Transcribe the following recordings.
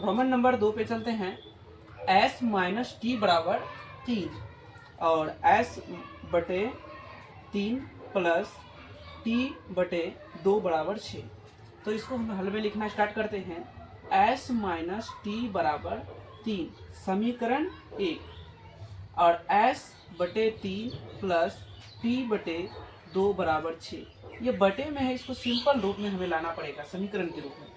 Roman number 2 पे चलते हैं। s माइनस टी बराबर 3 और s बटे 3 प्लस टी बटे 2 बराबर 6। तो इसको हम हल में लिखना स्टार्ट करते हैं। s माइनस टी बराबर 3 समीकरण 1 और s बटे 3 प्लस टी बटे 2 बराबर 6। ये बटे में है, इसको सिंपल रूप में हमें लाना पड़ेगा समीकरण के रूप में।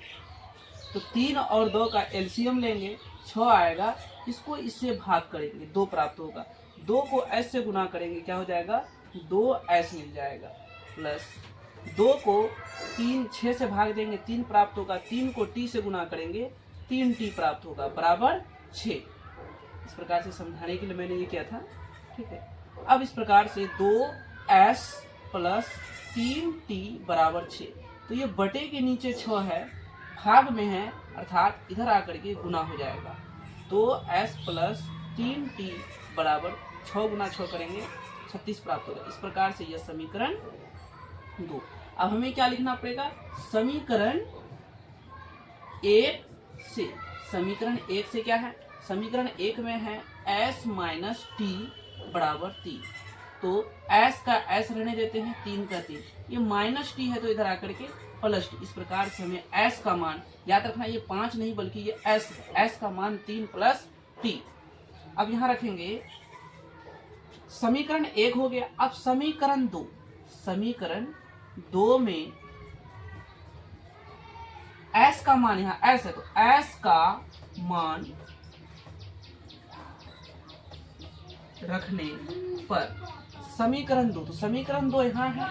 तो 3 और 2 का एलसीएम लेंगे, 6 आएगा। इसको इससे भाग करेंगे, 2 प्राप्त होगा। 2 को s से गुना करेंगे, क्या हो जाएगा, 2s मिल जाएगा। प्लस 2 को 6 से भाग देंगे, 3 प्राप्त होगा। 3 को t से गुना करेंगे, 3t प्राप्त होगा बराबर 6। इस प्रकार से समझाने के लिए मैंने ये किया था। ठीक है, अब इस प्रकार से 2s प्लस 3t बराबर 6। तो ये बटे के नीचे 6 है, भाग में है, अर्थात इधर आकर के गुना हो जाएगा। 2s प्लस 3t बराबर 6 गुना 6 करेंगे 36 प्राप्त होगा। इस प्रकार से यह समीकरण 2। अब हमें क्या लिखना पड़ेगा, समीकरण 1 से। समीकरण 1 से क्या है, समीकरण 1 में है s माइनस टी बराबर 3। तो s का s रहने देते हैं, 3 का 3। ये माइनस टी है तो इधर आकर के प्लस टी। इस प्रकार से हमें s का मान याद रखना, ये 5 नहीं बल्कि ये s है। s का मान 3 प्लस टी। अब यहाँ रखेंगे, समीकरण 1 हो गया। अब समीकरण 2, समीकरण 2 में s का मान, यहाँ s है तो s का मान रखने पर समीकरण 2, तो समीकरण 2 यहाँ है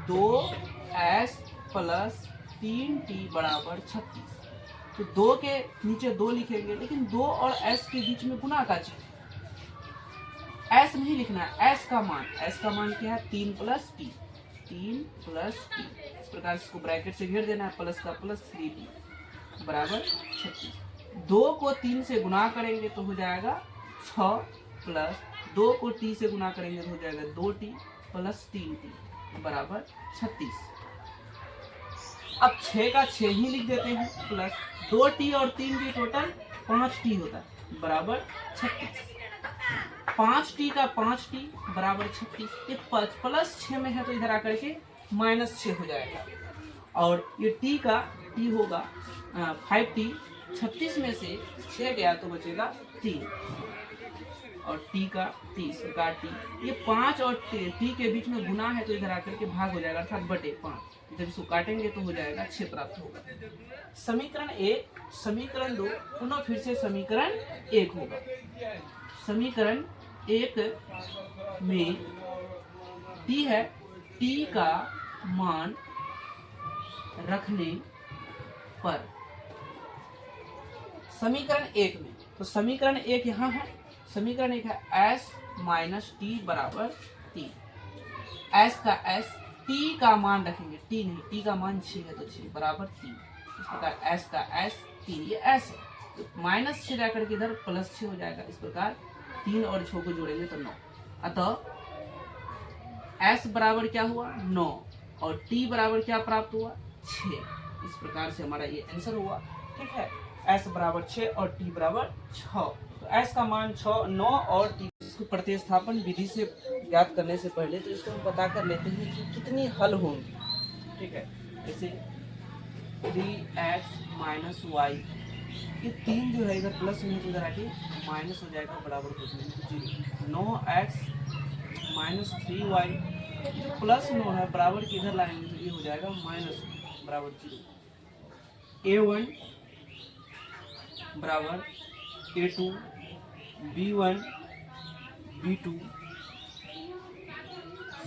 2s प्लस 3t बराबर 36। तो 2 के नीचे 2 लिखेंगे, लेकिन 2 और s के बीच में गुना का चिन्ह, s नहीं लिखना है। s का मान क्या है, 3 प्लस टी। 3 प्लस टी, इस प्रकार इसको ब्रैकेट से घेर देना है, प्लस का प्लस 3t बराबर 36। 2 को 3 से गुना करेंगे तो हो जाएगा 6 प्लस 2 को t से गुना करेंगे तो हो जाएगा 2t प्लस 3t बराबर 36। अब 6 का 6 ही लिख देते हैं, प्लस 2t और 3t टोटल 5t होता है बराबर 36। 5t का 5t बराबर 36। ये प्लस 6 में है तो इधर आकर के माइनस 6 हो जाएगा। और ये t का t होगा 5t। 36 में से 6 गया तो बचेगा 3 और t का t, इस प्रकार t। ये 5 और t के बीच में गुना है तो इधर आकर के भाग हो जाएगा, अर्थात बटे 5। जब इसको काटेंगे तो हो जाएगा 6 प्राप्त होगा। समीकरण 1, समीकरण 2 पुनः फिर से समीकरण 1 होगा। समीकरण 1 में t है, t का मान रखने पर समीकरण 1 में, तो समीकरण 1 यहाँ है। समीकरण 1 है s माइनस टी बराबर 3। s का s, t का मान रखेंगे, t नहीं, t का मान 6 है तो 6 बराबर 3। इस प्रकार s का s 3, ये s है तो माइनस 6 जाकर के इधर प्लस 6 हो जाएगा। इस प्रकार 3 और 6 को जोड़ेंगे तो 9। अतः s बराबर क्या हुआ, 9 और t बराबर क्या प्राप्त हुआ, 6। इस प्रकार से हमारा ये आंसर हुआ। ठीक है, s बराबर 6 और t बराबर 6। तो s का मान 6, 9 और t। इसको प्रतिस्थापन विधि से ज्ञात करने से पहले तो इसको हम पता कर लेते हैं कि कितनी हल होंगी। ठीक है, जैसे 3x माइनस वाई, ये 3 जो है इधर प्लस में है तो इधर आके माइनस हो जाएगा बराबर कुछ नहीं, 0। 9x माइनस 3y, जो प्लस 9 है बराबर के इधर लाएंगे तो ये हो जाएगा माइनस बराबर 0। a1 बराबर a2, b1 b2,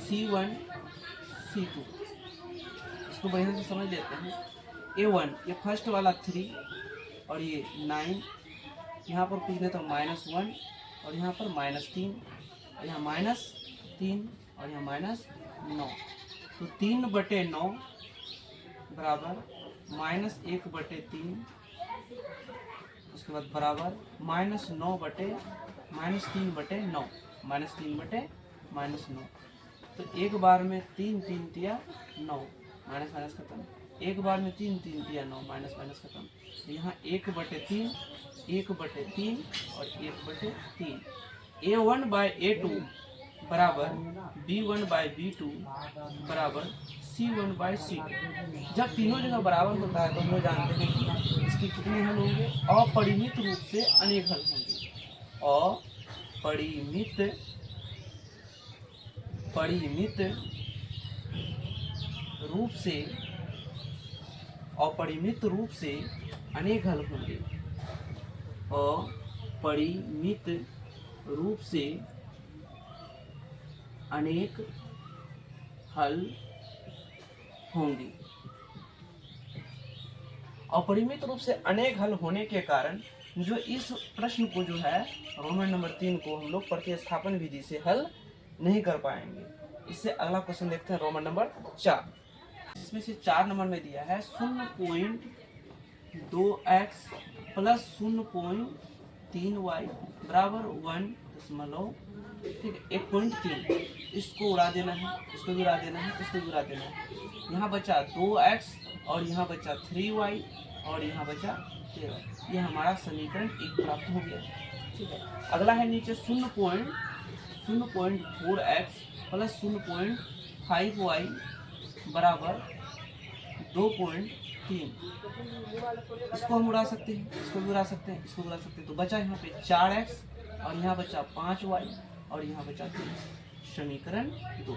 c1 c2। इसको बढ़िया से समझ लेते हैं। a1 ये फर्स्ट वाला 3 और ये 9, यहाँ पर कुछ नहीं तो -1 और यहाँ पर -3 और यहाँ -3 और यहाँ -9। तो 3/9 बराबर -1/3, उसके बाद बराबर -3/9, -3/9। तो एक बार में 3 3 दिया 9, माइनस माइनस खत्म, एक बार में 3 3 दिया 9, माइनस माइनस खत्म। तो यहाँ 1/3 1/3 और 1/3। A1/A2 बराबर B1/B2 बराबर C1/C2। जब तीनों जगह बराबर होता है तो हम लोग जानते हैं कि इसके कितने हल होंगे, अपरिमित रूप से अनेक हल होंगे। अपरिमित रूप से अनेक हल होंगे। अपरिमित रूप से अनेक हल होंगे। अपरिमित रूप से अनेक हल होने के कारण जो इस प्रश्न को जो है रोमन नंबर 3 को हम लोग प्रतिस्थापन विधि से हल नहीं कर पाएंगे। इससे अगला क्वेश्चन देखते हैं रोमन नंबर 4। इसमें से 4 नंबर में दिया है 0.2x प्लस 0.3y बराबर 1.3। ठीक है, 1.3 इसको उड़ा देना है, इसको भी उड़ा देना है, इसको भी उड़ा देना है। यहाँ बचा 2x और यहाँ बचा 3y और यहाँ बचा 13। ये हमारा समीकरण 1 प्राप्त हो गया। ठीक है, अगला है नीचे 0.4x प्लस 0.5y बराबर 2.3। इसको हम उड़ा सकते हैं, इसको भी उड़ा सकते हैं, इसको उड़ा सकते हैं। तो बचा यहाँ पे 4x और यहाँ बचा 5y और यहाँ बचा 3। समीकरण 2।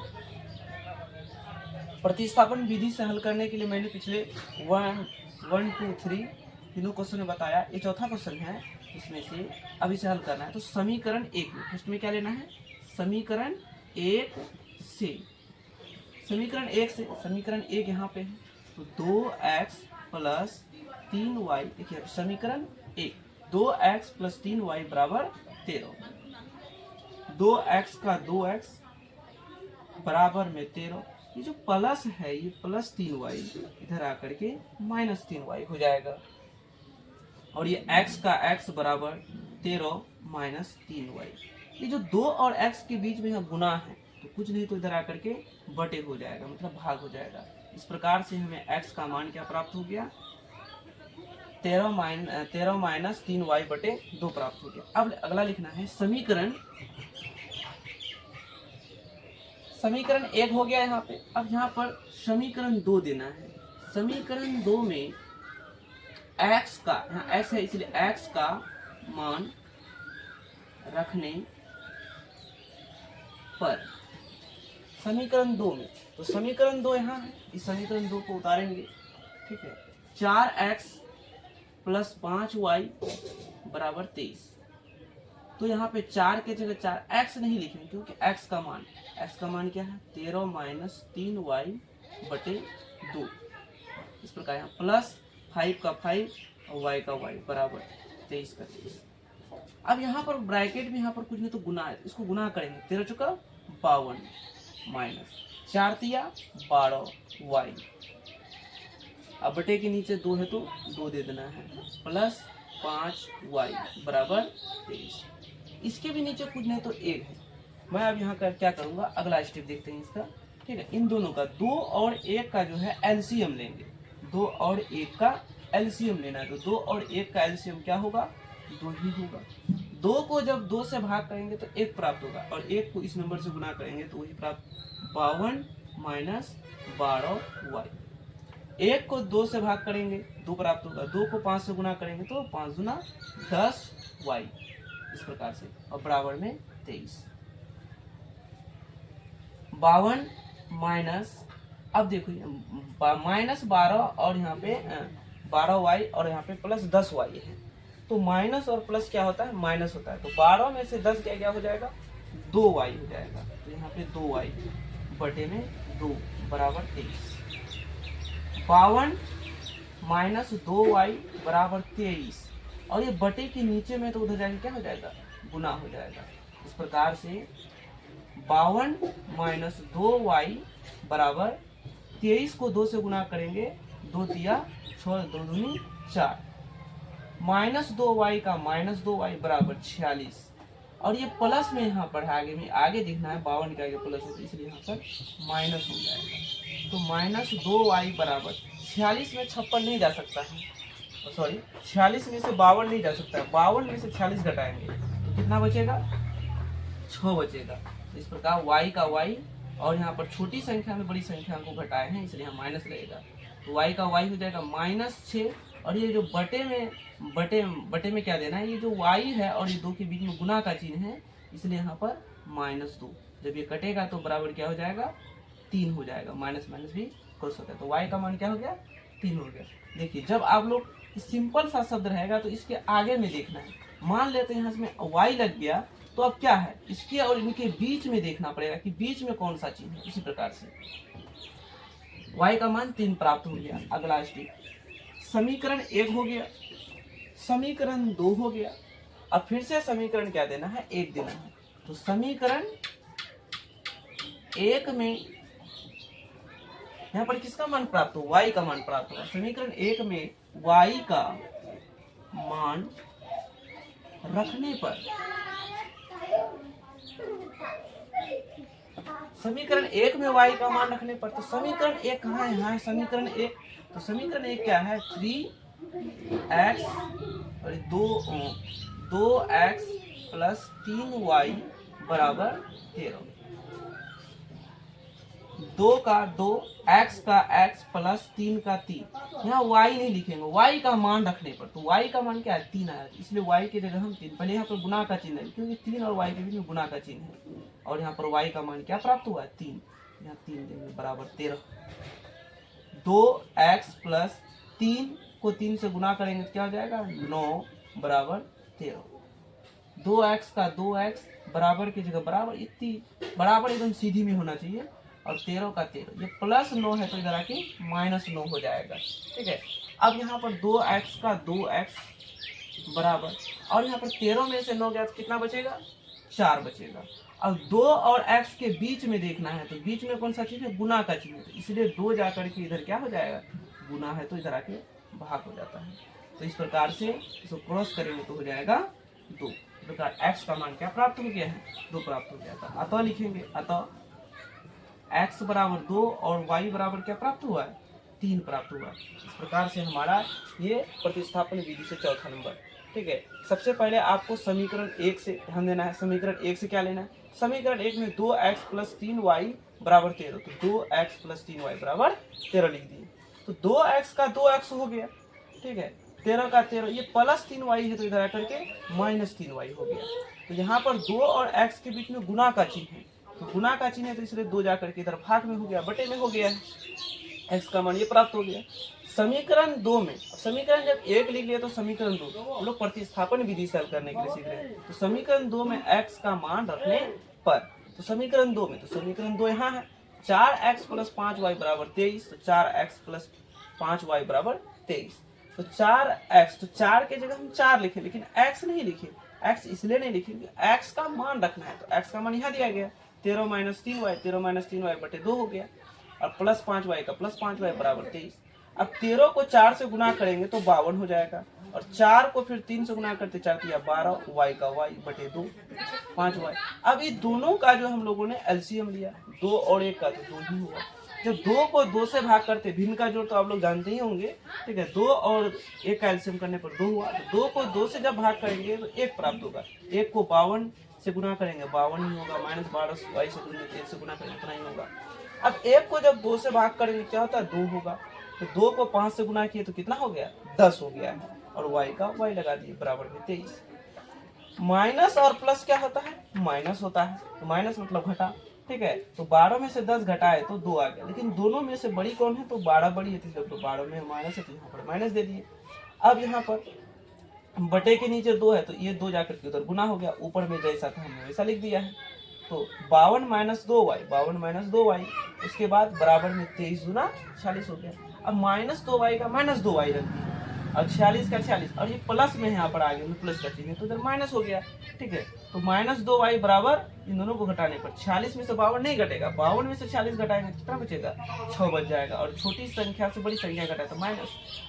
प्रतिस्थापन विधि से हल करने के लिए मैंने पिछले 1 2 3 तीनों क्वेश्चन में बताया। ये चौथा क्वेश्चन है, इसमें से अब इसे हल करना है। तो समीकरण 1 में फर्स्ट में क्या लेना है, समीकरण 1 से, समीकरण 1 से, समीकरण 1 यहाँ पे है तो 2x प्लस 3y। देखिए समीकरण 1 2x प्लस 3y बराबर 13। 2x का 2x बराबर में 13। ये जो प्लस है ये प्लस 3y इधर आकर के माइनस 3y हो जाएगा। और ये x का x बराबर 13 माइनस 3y। ये जो 2 और x के बीच में यहाँ गुना है तो कुछ नहीं तो इधर आकर के बटे हो जाएगा, मतलब भाग हो जाएगा। इस प्रकार से हमें x का मान क्या प्राप्त हो गया, 13 माइनस 3y बटे 2 प्राप्त हो गया। अब अगला लिखना है समीकरण 1 हो गया यहाँ पे। अब यहाँ पर समीकरण 2 देना है। समीकरण 2 में x का, यहाँ x है इसलिए x का मान रखने पर समीकरण 2 में, तो समीकरण 2 यहाँ है, इस समीकरण 2 को उतारेंगे। ठीक है, 4x प्लस 5y बराबर 23। तो यहाँ पे 4 के जगह 4x नहीं लिखेंगे क्योंकि x का मान क्या है 13 माइनस 3y बटे 2। इस प्रकार यहाँ प्लस 5 का 5 और y का y बराबर 23 का 23। अब यहाँ पर ब्रैकेट में यहाँ पर कुछ नहीं तो गुना है, इसको गुना करेंगे। 13 चुका 52 माइनस 4 तिया 12y। अब बटे के नीचे 2 है तो 2 दे देना है प्लस 5y बराबर 23। इसके भी नीचे कुछ नहीं तो 1 है। मैं अब यहाँ कर क्या करूँगा, अगला स्टेप देखते हैं इसका। ठीक है, इन दोनों का 2 और 1 का जो है एलसीएम लेंगे। 2 और 1 का एलसीएम लेना है तो 2 और 1 का एलसीएम क्या होगा, 2 ही होगा। 2 को जब 2 से भाग करेंगे तो 1 प्राप्त होगा और 1 को इस नंबर से गुना करेंगे तो वही प्राप्त 52 माइनस 12y। 1 को 2 से भाग करेंगे 2 प्राप्त होगा। 2 को 5 से गुना करेंगे तो 5 गुना 10y। इस प्रकार से और बराबर में 23। 52 माइनस, अब देखो माइनस 12 और यहाँ पे 12y और यहाँ पे प्लस 10y है। तो माइनस और प्लस क्या होता है, माइनस होता है। तो 12 में से 10 क्या हो जाएगा, 2y हो जाएगा। तो यहाँ पे 2y बटे में 2 बराबर 23। 52 माइनस 2y बराबर 23 और ये बटे के नीचे में तो उधर जाके क्या हो जाएगा, गुना हो जाएगा। इस प्रकार से 52 माइनस 2y बराबर 23 को 2 से गुना करेंगे 2 तिया 6 2 दूनी 4 माइनस 2y का माइनस 2y बराबर 46। और ये प्लस में यहाँ पर आगे देखना है 52 के आगे प्लस होता है इसलिए यहाँ पर माइनस हो जाएगा। तो माइनस 2y बराबर 46 में 56 नहीं जा सकता है, सॉरी 46 में से 52 नहीं जा सकता है, 52 में से 46 घटाएंगे तो कितना बचेगा, 6 बचेगा। तो इस प्रकार y का y, और यहाँ पर छोटी संख्या में बड़ी संख्या को घटाए हैं इसलिए यहाँ माइनस रहेगा, तो y का y हो जाएगा -6, और ये जो बटे में क्या देना है, ये जो y है और ये 2 के बीच में गुना का चिन्ह है इसलिए यहाँ पर -2, जब ये कटेगा तो बराबर क्या हो जाएगा, 3 हो जाएगा, माइनस माइनस भी क्रॉस होता है, तो y का मान क्या हो गया, 3 हो गया। देखिए जब आप लोग सिंपल सा शब्द रहेगा तो इसके आगे में देखना है, मान लेते हैं यहाँ इसमें y लग गया तो अब क्या है, इसके और इनके बीच में देखना पड़ेगा कि बीच में कौन सा चिन्ह है। इसी प्रकार से y का मान 3 प्राप्त हो गया। अगला स्टेप, समीकरण 1 हो गया, समीकरण 2 हो गया, अब फिर से समीकरण क्या देना है, 1 देना है। तो समीकरण 1 में यहाँ पर किसका मान प्राप्त हो, y का मान प्राप्त होगा। समीकरण 1 में y का मान रखने पर, समीकरण 1 में y का मान रखने पर, तो समीकरण 1 कहाँ है, यहाँ है समीकरण 1, तो समीकरण 1 क्या है, 3x और 2x प्लस 3y बराबर 13, 2 का 2, x का x प्लस 3 का 3, यहाँ y नहीं लिखेंगे, y का मान रखने पर, तो y का मान क्या है, 3 आया, इसलिए y की जगह हम 3, पहले यहाँ पर गुना का चिन्ह है क्योंकि 3 और y के बीच में गुना का चिन्ह है, और यहाँ पर y का मान क्या प्राप्त हुआ है, 3, यहाँ 3 देंगे बराबर 13, 2x प्लस 3 को 3 से गुना करेंगे तो क्या हो जाएगा, 9 बराबर 13, 2x का 2x बराबर की जगह बराबर, इतनी बराबर एकदम सीधी में होना चाहिए, और 13 का 13, ये प्लस 9 है तो इधर आके -9 हो जाएगा, ठीक है। अब यहाँ पर 2x का 2x बराबर, और यहाँ पर 13 में से 9 गया तो कितना बचेगा, 4 बचेगा। अब 2 और x के बीच में देखना है, तो बीच में कौन सा चीज है, गुना का चिन्ह, तो इसलिए 2 जाकर के इधर क्या हो जाएगा, गुना है तो इधर आके भाग हो जाता है, तो इस प्रकार से इसको क्रॉस करेंगे तो हो जाएगा 2। इस प्रकार x का मान क्या प्राप्त हो गया है, 2 प्राप्त हो गया था। अतः लिखेंगे, अतः x बराबर 2 और y बराबर क्या प्राप्त हुआ है, 3 प्राप्त हुआ। इस प्रकार से हमारा ये प्रतिस्थापन विधि से चौथा नंबर, ठीक है। सबसे पहले आपको समीकरण 1 से ध्यान देना है, समीकरण 1 से क्या लेना है, समीकरण 1 में 2x प्लस 3y बराबर 13, तो 2x प्लस 3y बराबर 13 लिख दिए, तो 2x का 2x हो गया, ठीक है, 13 का 13, ये प्लस 3y है तो इधर आकर के -3y हो गया। तो यहाँ पर 2 और x के बीच में गुना का चिन्ह है, तो गुना का चिन्ह है तो इसलिए 2 जाकर के इधर भाग में हो गया, बटे में हो गया है, x का मान ये प्राप्त हो गया। समीकरण 2 में, समीकरण जब 1 लिख लिया तो समीकरण 2 हम लोग प्रतिस्थापन विधि से हल करने के लिए सीख रहे हैं, तो समीकरण 2 में x का मान रखने पर, तो समीकरण 2 में, तो समीकरण 2 यहाँ है, 4x प्लस 5y बराबर 23, तो 4x प्लस 5y बराबर 23, तो 4x, तो 4 के जगह हम 4 लिखे, लेकिन x नहीं लिखे, x इसलिए नहीं लिखेंगे, x का मान रखना है, तो x का मान यहाँ दिया गया 13 माइनस 3y, 13 माइनस 3y बटे 2 हो गया, और प्लस 5y का प्लस 5y बराबर 23। अब 13 को 4 से गुना करेंगे तो 52 हो जाएगा, और 4 को फिर 3 से गुना करते 4 या 12, y का y बटे 2 5y। अब ये दोनों का जो हम लोगों ने एलसीएम लिया, 2 और 1 का तो 2 ही हुआ, जब 2 को 2 से भाग करते, भिन्न का जोड़ तो आप लोग जानते ही होंगे, ठीक है, 2 और 1 का एलसीएम करने पर 2 हुआ, तो 2 को 2 से जब भाग करेंगे तो 1 प्राप्त होगा, 1 को 52 से गुना करेंगे 52 ही होगा, -12 y से 1 से गुना करेंगे उतना ही होगा। अब 1 को जब 2 से भाग करेंगे क्या होता है, 2 होगा, तो 2 को 5 से गुना किए तो कितना हो गया, 10 हो गया है, और y का y लगा दिए बराबर में 23। माइनस और प्लस क्या होता है, माइनस होता है, तो माइनस मतलब घटा, ठीक है, तो 12 में से 10 घटाए तो 2 आ गया, लेकिन दोनों में से बड़ी कौन है, तो 12 बड़ी है, तो 12 में माइनस है तो यहाँ पर माइनस दे दिए। अब यहाँ पर बटे के नीचे 2 है तो ये 2 जाकर के उधर गुना हो गया, ऊपर में जैसा था हमने वैसा लिख दिया है, तो 52 माइनस 2y, 52 माइनस 2y, उसके बाद बराबर में 23 गुना 46 हो गया। अब -2y का -2y रख दिया, और 46 का 46, और ये प्लस में यहाँ पर आ गया, प्लस का चिन्ह तो इधर माइनस हो गया, ठीक है, तो -2y बराबर इन दोनों को घटाने पर 46 में से 52 नहीं घटेगा, 52 में से 46 घटाएंगे तो कितना बचेगा, 6 बच जाएगा, और छोटी संख्या से बड़ी संख्या घटाए तो माइनस,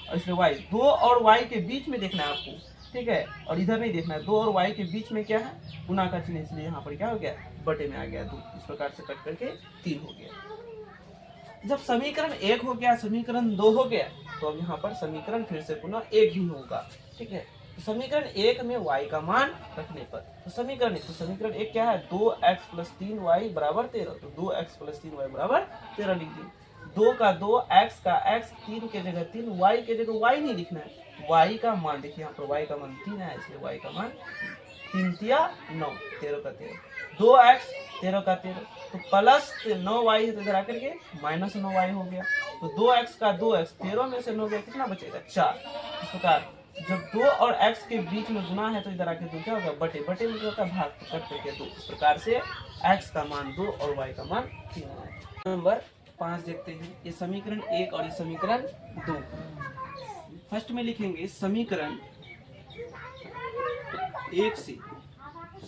और इसलिए y, 2 और y के बीच में देखना है आपको, ठीक है, और इधर नहीं देखना है, 2 और y के बीच में क्या है, गुना का चिन्ह, इसलिए यहाँ पर क्या हो गया, बटे में आ गया 2, इस प्रकार से कट करके 3 हो गया। जब समीकरण 1 हो गया, समीकरण 2 हो गया, तो अब यहाँ पर समीकरण फिर से पुनः 1 ही होगा। ठीक है, तो समीकरण 1 में y का मान रखने पर तो समीकरण 1 क्या है, 2x + 3y = 13। तो 2x + 3y = 13 लिख दिए। 2 का 2, x का x, 3 के जगह 3, y के जगह y नहीं लिखना है, y का मान देखिए यहाँ पर y का मान 3 है, इसलिए y का मान 3 तिया 9, 13 का 13, 2x 13 का 13, तो प्लस 9y है तो इधर आकर के माइनस 9y हो गया। तो 2x का 2x, 13 में से 9 गया, कितना बचेगा 4। इस प्रकार जब 2 और x के बीच में गुना है तो इधर आके 2 क्या होगा, बटे, बटे में क्या होगा, भाग, तो कट करके 2। इस प्रकार से x का मान 2 और y का मान 3 है। नंबर 5 देखते हैं, ये समीकरण 1 और ये समीकरण 2। फर्स्ट में लिखेंगे समीकरण 1 से,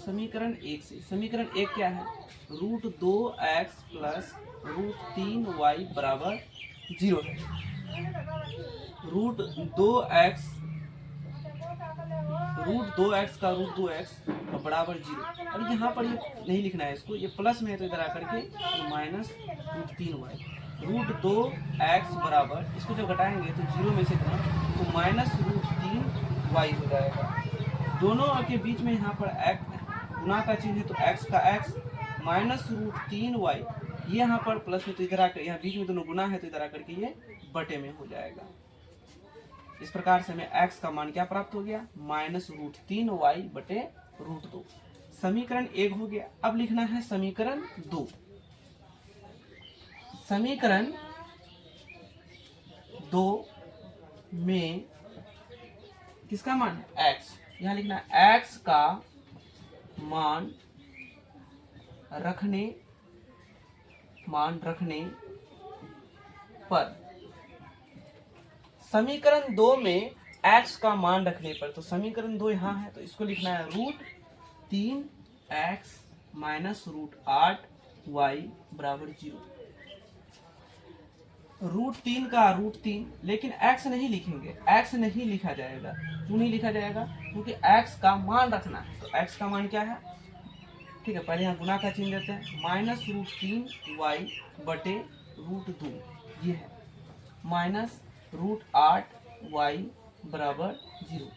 समीकरण 1 से, समीकरण 1 क्या है, √2x + √3y = 0 है। √2x का √2x = 0। और यहाँ पर ये नहीं लिखना है, इसको ये प्लस में है तो इधर आकर के -√3y, √2x बराबर, इसको जब घटाएंगे तो 0 में से कितना, तो -√3y हो जाएगा। दोनों के बीच में यहाँ पर गुना का चिन्ह है तो x का x, -√3y, ये यहाँ पर प्लस में तो इधर आकर, यहाँ बीच में दोनों गुना है तो इधर आकर के ये बटे में हो जाएगा। इस प्रकार से हमें x का मान क्या प्राप्त हो गया, -√3y बटे √2। समीकरण 1 हो गया। अब लिखना है समीकरण 2। समीकरण 2 में किसका मान है, x। यहाँ लिखना है x का मान रखने पर, समीकरण 2 में x का मान रखने पर, तो समीकरण 2 यहाँ है तो इसको लिखना है √3x - √8y = 0। √3 का √3, लेकिन x नहीं लिखेंगे, x नहीं लिखा जाएगा। क्यों नहीं लिखा जाएगा, क्योंकि x का मान रखना है। तो x का मान क्या है, ठीक है, पहले यहाँ गुना का चिन्ह देते हैं, -√3y बटे √2, ये है, -√8y = 0।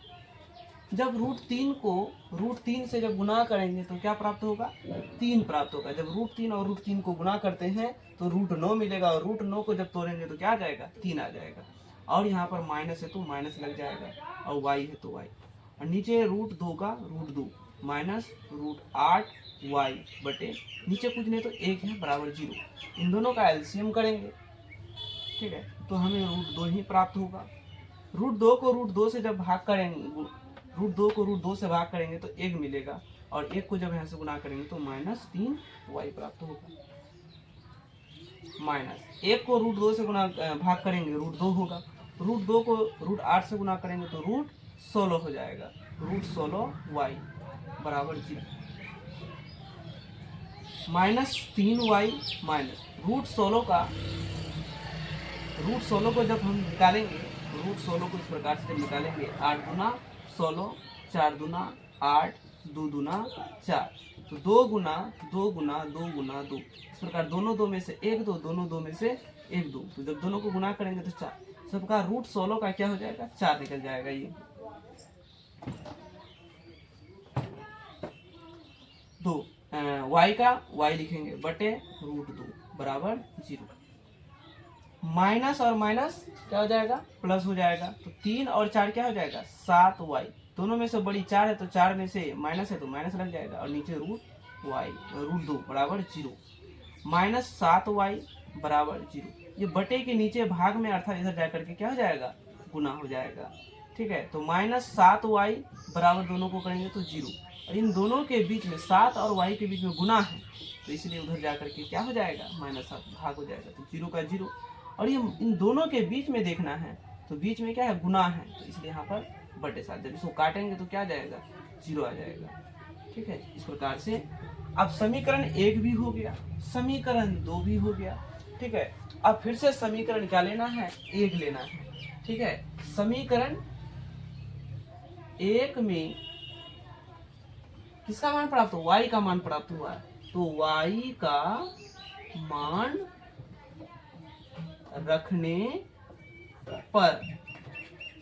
जब √3 को √3 से जब गुना करेंगे तो क्या प्राप्त होगा, 3 प्राप्त होगा। जब √3 और √3 को गुना करते हैं तो √9 मिलेगा, और √9 को जब तोड़ेंगे तो क्या आ जाएगा, 3 आ जाएगा। और यहाँ पर माइनस है तो माइनस लग जाएगा, और y है तो y, और नीचे √2 का √2, -√8y बटे, नीचे कुछ नहीं तो 1 है बराबर 0। इन दोनों का एलसीएम करेंगे, ठीक है, तो हमें √2 ही प्राप्त होगा। √2 को √2 से जब भाग करेंगे, √2 को √2 से भाग करेंगे तो 1 मिलेगा, और 1 को जब यहाँ से गुना करेंगे तो -3y प्राप्त होगा। -1 को √2 से गुना भाग करेंगे √2 होगा, √2 को √8 से गुना करेंगे तो √16 हो जाएगा, √16y = 0। -3y माइनस √16 को जब हम निकालेंगे, √16 को इस प्रकार से जब निकालेंगे, 8 गुना 16, 4 गुना 8, 2 गुना 4, तो 2 गुना 2 गुना 2 गुना 2, इस प्रकार दोनों 2 में से 1 2, दोनों 2 में से 1 2, तो जब दोनों को गुना करेंगे तो 4, सबका √16 का क्या हो जाएगा, 4 निकल जाएगा। ये 2 y का y लिखेंगे बटे √2 बराबर 0। माइनस और माइनस क्या हो जाएगा, प्लस हो जाएगा, तो 3 और 4 क्या हो जाएगा, 7y, दोनों में से बड़ी 4 है तो 4 में से माइनस है तो माइनस लग जाएगा, और नीचे √2 बराबर 0, -7y बराबर 0। ये बटे के नीचे भाग में अर्थात इधर जाकर के क्या हो जाएगा, गुना हो जाएगा, ठीक है। तो -7y बराबर दोनों को करेंगे तो 0, और इन दोनों के बीच में 7 और y के बीच में गुना है तो इसलिए उधर जाकर के क्या हो जाएगा, -7 भाग हो जाएगा, तो 0 का 0। और ये इन दोनों के बीच में देखना है तो बीच में क्या है, गुना है, तो इसलिए यहाँ पर बटे 7, जब इसको काटेंगे तो क्या आ जाएगा, 0 आ जाएगा, ठीक है। इस प्रकार से अब समीकरण 1 भी हो गया, समीकरण 2 भी हो गया, ठीक है। अब फिर से समीकरण क्या लेना है, 1 लेना है, ठीक है। समीकरण 1 में किसका मान प्राप्त हुआ, y का मान प्राप्त हुआ है, तो y का मान रखने पर।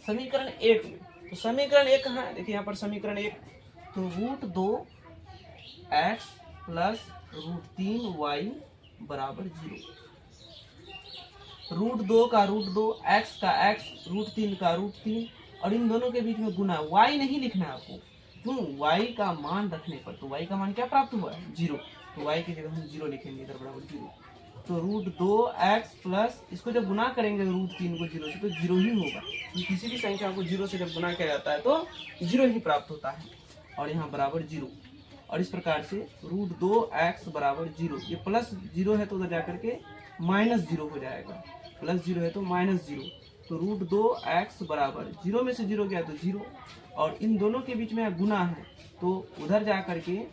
समीकरण 1 में, तो समीकरण 1 कहाँ है? देखिए यहाँ पर समीकरण 1, तो √2x प्लस √3y बराबर 0। √2 का √2, x का x, √3 का √3, और इन दोनों के बीच में गुना। y नहीं लिखना है आपको, क्यों? y का मान रखने पर। तो y का मान क्या प्राप्त हुआ है? 0। तो y की जगह हम 0 लिखेंगे, इधर बराबर 0। तो √2x प्लस, इसको जब गुना करेंगे √3 को 0 से, तो 0 ही होगा। तो किसी भी संख्या को 0 से जब गुना किया जाता है तो 0 ही प्राप्त होता है, और यहाँ बराबर 0। और इस प्रकार से √2x बराबर 0, ये प्लस 0 है तो उधर जाकर के -0 हो जाएगा, प्लस 0 है तो -0। तो √2x बराबर 0 में से 0 गया तो 0, और इन दोनों के बीच में गुना है तो उधर जा करके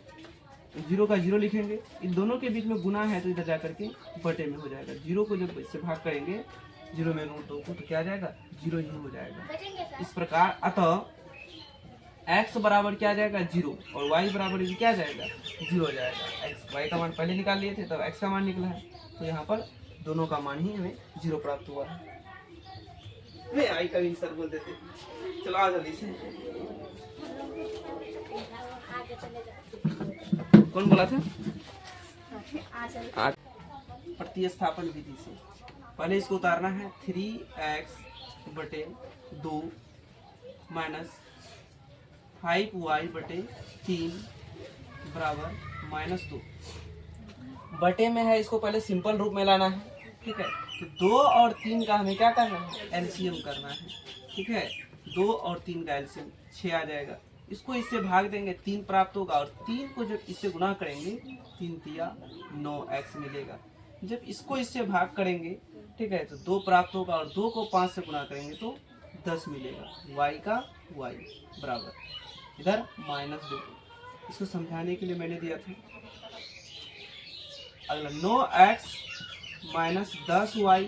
0 का 0 लिखेंगे। इन दोनों के बीच में गुना है तो इधर जा करके बटे में हो जाएगा। 0 को जब इससे भाग करेंगे 0 में √2 को, तो क्या आ जाएगा? 0 ही हो जाएगा। इस प्रकार अतः x बराबर क्या आ जाएगा? 0, और y बराबर क्या आ जाएगा? 0 हो जाएगा। x y का मान पहले निकाल लिए थे, तब x का मान निकला है, तो यहाँ पर दोनों का मान ही हमें 0 प्राप्त हुआ है। नहीं आई का भी सर बोल देते। चलो आ जल्दी से। कौन बोला था? प्रतिस्थापन विधि से पहले इसको उतारना है। 3x बटे 2 माइनस 5y बटे 3 बराबर -2। बटे में है, इसको पहले सिंपल रूप में लाना है, ठीक है। तो 2 और 3 का हमें क्या करना है? एलसीएम करना है, ठीक है। 2 और 3 का एलसीएम 6 आ जाएगा। इसको इससे भाग देंगे, 3 प्राप्त होगा, और 3 को जब इससे गुना करेंगे 3 तिया 9x मिलेगा। जब इसको इससे भाग करेंगे, ठीक है, तो 2 प्राप्त होगा, और 2 को 5 से गुना करेंगे तो 10 मिलेगा। y का y बराबर इधर -2। इसको समझाने के लिए मैंने दिया था। अगला 9x माइनस 10y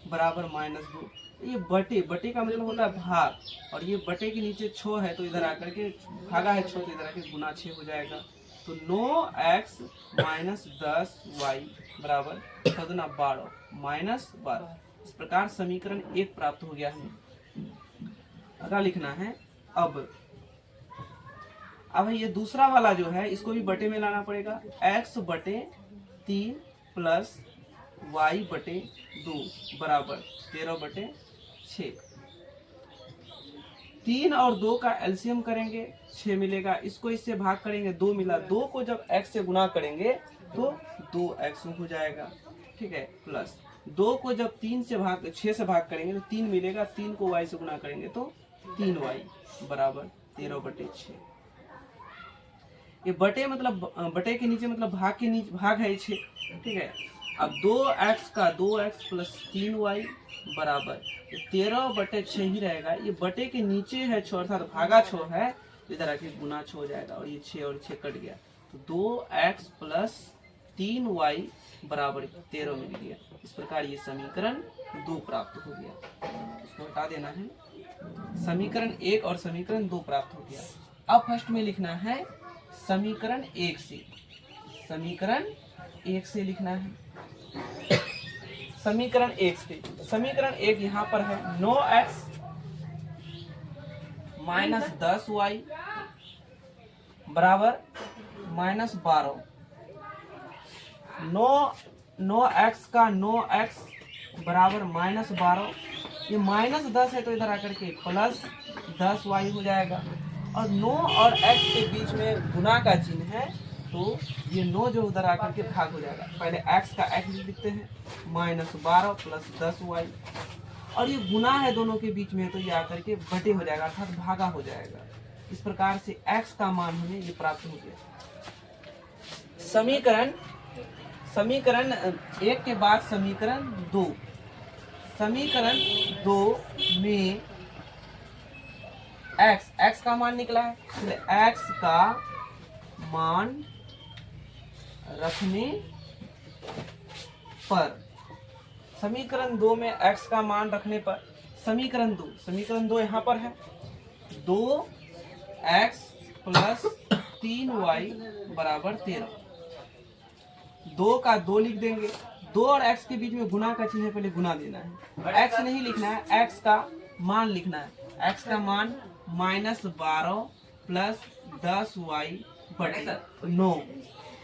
बराबर -2। ये बटे का मतलब होता है भाग, और ये बटे के नीचे 6 है तो इधर आकर के भागा है 6, तो इधर आकर गुना 6 हो जाएगा। तो 9x माइनस 10y बराबर 12 -12। इस प्रकार समीकरण 1 प्राप्त हो गया हमें। अगला लिखना है अब ये दूसरा वाला जो है, इसको भी बटे में लाना पड़ेगा। x बटे 3 प्लस y बटे 2 बराबर 13 बटे 6। 3 और 2 का एलसीएम करेंगे 6 मिलेगा। इसको इससे भाग करेंगे 2 मिला। 2 को जब x से गुना करेंगे तो 2x हो जाएगा, ठीक है। प्लस 2 को जब 6 से भाग करेंगे तो 3 मिलेगा। 3 को y से गुना करेंगे तो 3y बराबर 13 बटे 6। ये बटे मतलब बटे के नीचे मतलब भाग के नीचे भाग है 6, ठीक है। अब 2x का 2x प्लस 3y बराबर 13 बटे 6 ही रहेगा। ये बटे के नीचे है 6 अर्थात भागा 6 है, तो इधर आके गुना 6 हो जाएगा, और ये 6 और 6 कट गया, तो 2x प्लस 3y बराबर 13 मिल गया। इस प्रकार ये समीकरण 2 प्राप्त हो गया। इसको हटा देना है। समीकरण 1 और समीकरण 2 प्राप्त हो गया। अब फर्स्ट में लिखना है समीकरण 1 से। समीकरण 1 से लिखना है। समीकरण 1 से, समीकरण 1 यहाँ पर है 9x माइनस 10y बराबर -12। 9x का 9x बराबर -12। ये -10 है तो इधर आकर के प्लस 10y हो जाएगा, और 9 और x के बीच में गुना का चिन्ह है, तो ये 9 जो उधर आकर के भाग हो जाएगा। पहले x का x लिखते हैं, -12 प्लस 10y, और ये गुना है दोनों के बीच में, तो ये आकर के बटे हो जाएगा अर्थात भागा हो जाएगा। इस प्रकार से x का मान हमें ये प्राप्त हो गया। समीकरण 1 के बाद समीकरण 2। समीकरण 2 में x का मान निकला है, इसलिए x का मान रखने पर। समीकरण 2 में x का मान रखने पर समीकरण 2 यहाँ पर है 2x प्लस 3y बराबर 13। 2 का 2 लिख देंगे, 2 और x के बीच में गुना का चिन्ह है, पहले गुना देना है। x नहीं लिखना है, x का मान लिखना है। x का मान -12 प्लस 10y बटे 9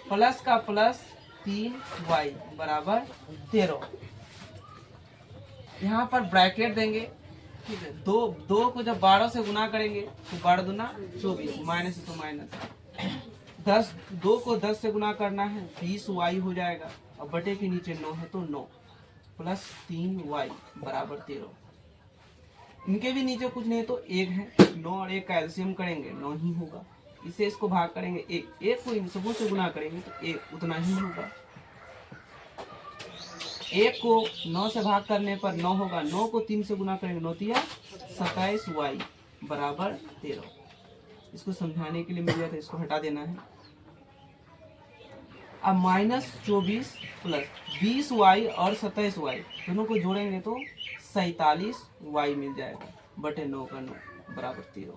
प्लस का प्लस 3y बराबर 13। यहाँ पर ब्रैकेट देंगे, ठीक है। दो को जब 12 से गुना करेंगे तो 12 दूना 24, माइनस तो माइनस 2 को 10 से गुना करना है 20y हो जाएगा, और बटे के नीचे 9 है तो 9 प्लस 3y बराबर 13। इनके भी नीचे कुछ नहीं तो 1 है, 9 और 1 का एलसीएम करेंगे 9 ही होगा। इसे इसको भाग करेंगे 1 को इन सबों से गुना करेंगे तो 1 उतना ही होगा। 1 को 9 से भाग करने पर 9 होगा, 9 को 3 से गुना करेंगे 9 तिया 27y बराबर 13। इसको समझाने के लिए मिल गया था, इसको हटा देना है। अब -24 प्लस 20y और 27y दोनों को जोड़ेंगे तो 47y मिल जाएगा, बटे 9 का 9 बराबर 13।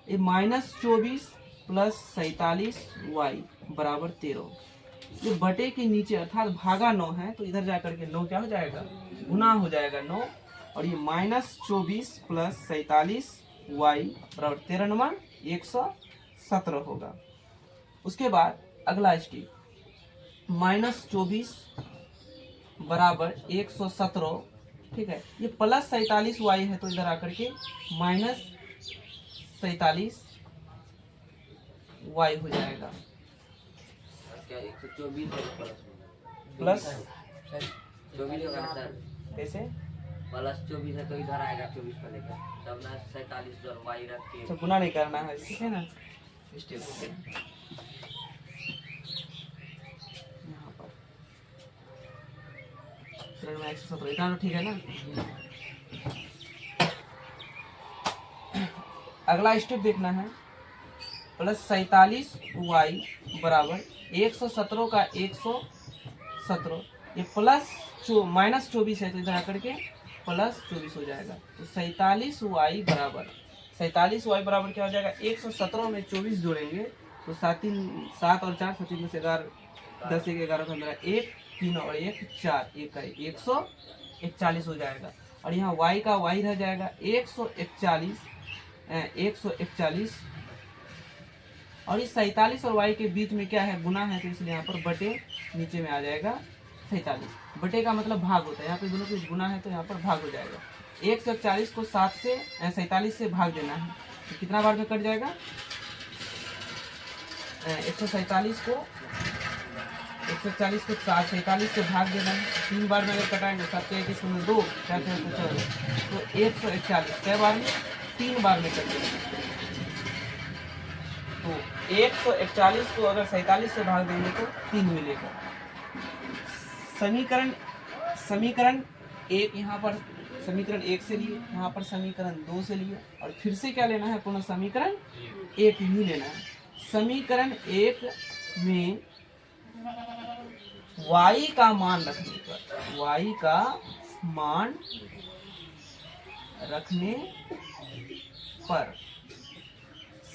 ये -24 प्लस 47y बराबर 13, ये बटे के नीचे अर्थात भागा 9 है तो इधर जाकर के 9 क्या हो जाएगा, गुना हो जाएगा 9, और ये -24 प्लस 47y बराबर 13 नमा 117 होगा। उसके बाद अगला स्टेप -24 बराबर 117, ठीक है। ये प्लस 47y है तो इधर आकर के -47y हो जाएगा, क्या 124 प्लस 24 होगा सर, कैसे प्लस 24 है तो इधर आएगा 24 को लेकर, तब ना 47 और y रख के तो गुना नहीं करना है, ठीक है ना। स्टेप हो गया यहाँ पर 117, इतना तो ठीक है ना। अगला स्टेप देखना है, प्लस 47y बराबर 117 का 117, ये प्लस -24 है तो इधर आकर के प्लस 24 हो जाएगा, तो 47y बराबर क्या हो जाएगा, 117 में 24 जोड़ेंगे तो 7 और 4 7 में से 11 10 1 11 15 1 3 और 1 4 1 का 141 हो जाएगा, और यहाँ y का y रह जाएगा 141 और इस 47 और y के बीच में क्या है, गुना है तो इसलिए यहाँ पर बटे नीचे में आ जाएगा 47। बटे का मतलब भाग होता है, यहाँ पे दोनों के गुना है तो यहाँ पर भाग हो जाएगा। 141 को 47 से भाग देना है तो कितना बार में कट जाएगा, 147 को 47 से भाग देना है, 3 बार में अगर कटाएंगे 7 के 21 में 2 4 4 तो 141 कै बार में, 3 बार में कट देंगे। तो 141 को अगर 47 से भाग देंगे तो 3 मिलेगा। समीकरण 1 यहाँ पर समीकरण 1 से लिए, यहाँ पर समीकरण 2 से लिए, और फिर से क्या लेना है, पुनः समीकरण 1 ही लेना है। समीकरण 1 में y का मान रखने पर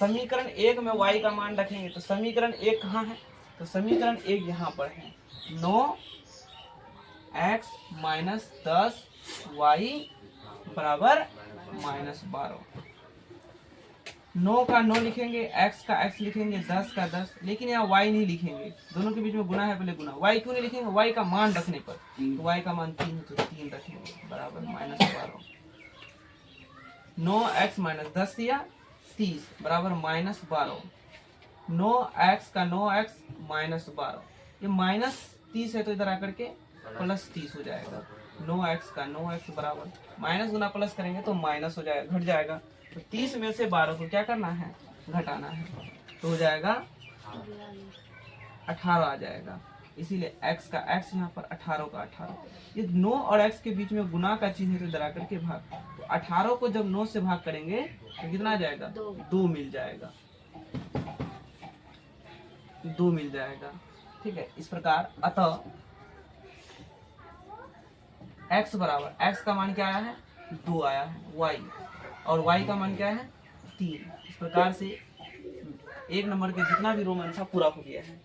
समीकरण 1 में y का मान रखेंगे तो समीकरण 1 कहाँ है, तो समीकरण 1 यहाँ पर है, 9x - 10y बराबर -12। 9 का 9 लिखेंगे, x का x लिखेंगे, 10 का 10, लेकिन यहाँ y नहीं लिखेंगे, दोनों के बीच में गुना है, पहले गुना। y क्यों नहीं लिखेंगे, y का मान रखने पर, तो y का मान 3 है तो 3 रखेंगे बराबर -12। 9x - 10 दिया 30 बराबर -12। 9x का 9x -12, ये -30 है तो इधर आकर के +30 हो जाएगा। 9x का 9x बराबर माइनस गुना प्लस करेंगे तो माइनस हो जाएगा, घट जाएगा। तो 30 में से 12 को क्या करना है, घटाना है, तो हो जाएगा 18 आ जाएगा। इसीलिए x का x यहाँ पर 18 का 18, ये 9 और x के बीच में गुना का चिन्ह है तो इधर आकर के भाग, तो 18 को जब 9 से भाग करेंगे तो कितना आ जाएगा, 2 मिल जाएगा, 2 मिल जाएगा। ठीक है, इस प्रकार अतः x बराबर, x का मान क्या आया है, 2 आया है, y और y का मान क्या है, 3। इस प्रकार से 1 नंबर के जितना भी रोमन था पूरा हो गया है।